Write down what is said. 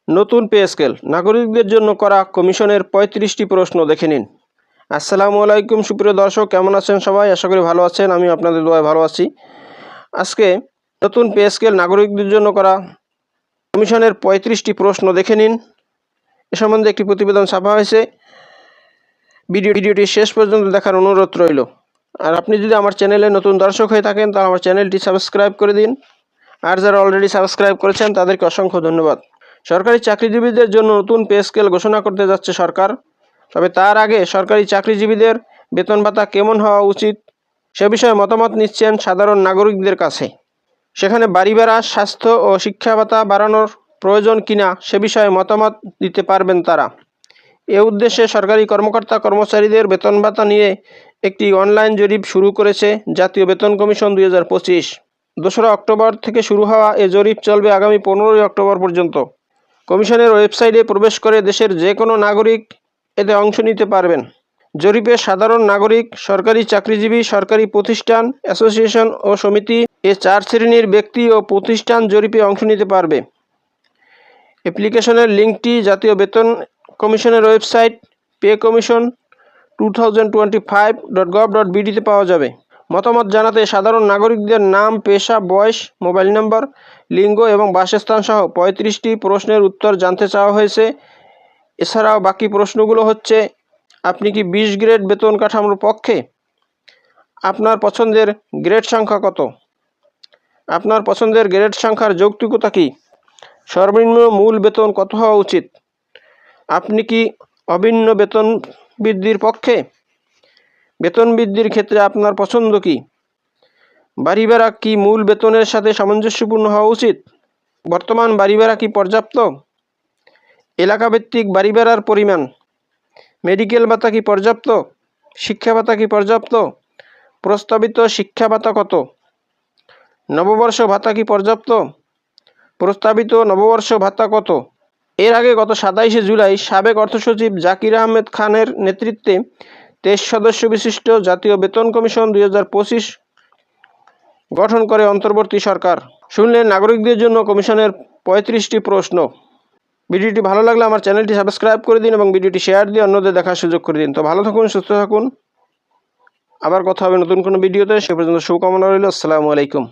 নতুন pay scale নাগরিকদের জন্য করা কমিশনের ৩৫টি প্রশ্ন দেখে নিন। আসসালামু আলাইকুম সুপ্রিয় দর্শক, কেমন আছেন সবাই? আশা করি ভালো আছেন। আমি আপনাদের দোয়ায় ভালো আছি। আজকে নতুন পে স্কেল নাগরিকদের জন্য করা কমিশনের ৩৫টি প্রশ্ন দেখে নিন। এ সম্বন্ধে একটি প্রতিবেদন ছাপা হয়েছে। ভিডিওটি শেষ পর্যন্ত দেখার অনুরোধ রইল। আর আপনি যদি আমার চ্যানেলে নতুন দর্শক হয়ে থাকেন তাহলে আমার চ্যানেলটি সাবস্ক্রাইব করে দিন। আর যারা অলরেডি সাবস্ক্রাইব করেছেন তাদেরকে অসংখ্য ধন্যবাদ। সরকারি চাকরিজীবীদের জন্য নতুন পে স্কেল ঘোষণা করতে যাচ্ছে সরকার। তবে তার আগে সরকারি চাকরিজীবীদের বেতন ভাতা কেমন হওয়া উচিত সে বিষয়ে মতামত নিচ্ছেন সাধারণ নাগরিকদের কাছে। সেখানে বাড়ি ভাড়া, স্বাস্থ্য ও শিক্ষা ভাতা বাড়ানোর প্রয়োজন কিনা সে বিষয়ে মতামত দিতে পারবেন তারা। এ উদ্দেশ্যে সরকারি কর্মকর্তা কর্মচারীদের বেতন ভাতা নিয়ে একটি অনলাইন জরিপ শুরু করেছে জাতীয় বেতন কমিশন 2025। 2রা অক্টোবর থেকে শুরু হওয়া এ জরিপ চলবে আগামী 15ই অক্টোবর পর্যন্ত। কমিশনের ওয়েবসাইটে প্রবেশ করে দেশের যে কোনো নাগরিক এতে অংশ নিতে পারবেন। জরিপে সাধারণ নাগরিক, সরকারি চাকরিজীবী, সরকারি প্রতিষ্ঠান, অ্যাসোসিয়েশন ও সমিতি এ 4 শ্রেণীর ব্যক্তি ও প্রতিষ্ঠান জরিপে অংশ নিতে পারবে। অ্যাপ্লিকেশনের লিঙ্কটি জাতীয় বেতন কমিশনের ওয়েবসাইট paycommission2025.gov.bd-তে পাওয়া যাবে। মতামত জানাতে সাধারণ নাগরিকদের নাম, পেশা, বয়স, মোবাইল নম্বর, লিঙ্গ এবং বাসস্থান সহ ৩৫টি প্রশ্নের উত্তর জানতে চাওয়া হয়েছে। এছাড়াও বাকি প্রশ্নগুলো হচ্ছে: আপনি কি 20 গ্রেড বেতন কাঠামোর পক্ষে? আপনার পছন্দের গ্রেড সংখ্যা কত? আপনার পছন্দের গ্রেড সংখ্যার যৌক্তিকতা কী? সর্বনিম্ন মূল বেতন কত হওয়া উচিত? আপনি কি অভিন্ন বেতন বৃদ্ধির পক্ষে? বেতন বৃদ্ধির ক্ষেত্রে আপনার পছন্দ কী? বাড়ি ভাড়া কি মূল বেতনের সাথে সামঞ্জস্যপূর্ণ হওয়া উচিত? বর্তমান বাড়ি ভাড়া কি পর্যাপ্ত? এলাকাভিত্তিক বাড়ি ভাড়ার পরিমাণ। মেডিকেল ভাতা কি পর্যাপ্ত? শিক্ষা ভাতা কি পর্যাপ্ত? প্রস্তাবিত শিক্ষা ভাতা কত? নববর্ষ ভাতা কি পর্যাপ্ত? প্রস্তাবিত নববর্ষ ভাতা কত? এর আগে গত 27শে জুলাই সাবেক অর্থসচিব জাকির আহমেদ খানের নেতৃত্বে 23 সদস্য বিশিষ্ট জাতীয় বেতন কমিশন 2025 গঠন করে অন্তর্বর্তী সরকার। শুনলেন নাগরিকদের জন্য কমিশনের ৩৫টি প্রশ্ন। ভিডিওটি ভালো লাগলে আমার চ্যানেলটি সাবস্ক্রাইব করে দিন এবং ভিডিওটি শেয়ার দিয়ে অন্যদের দেখার সুযোগ করে দিন। তো ভালো থাকুন, সুস্থ থাকুন। আবার কথা হবে নতুন কোনো ভিডিওতে। সে পর্যন্ত শুভকামনা রইল। আসসালামু আলাইকুম।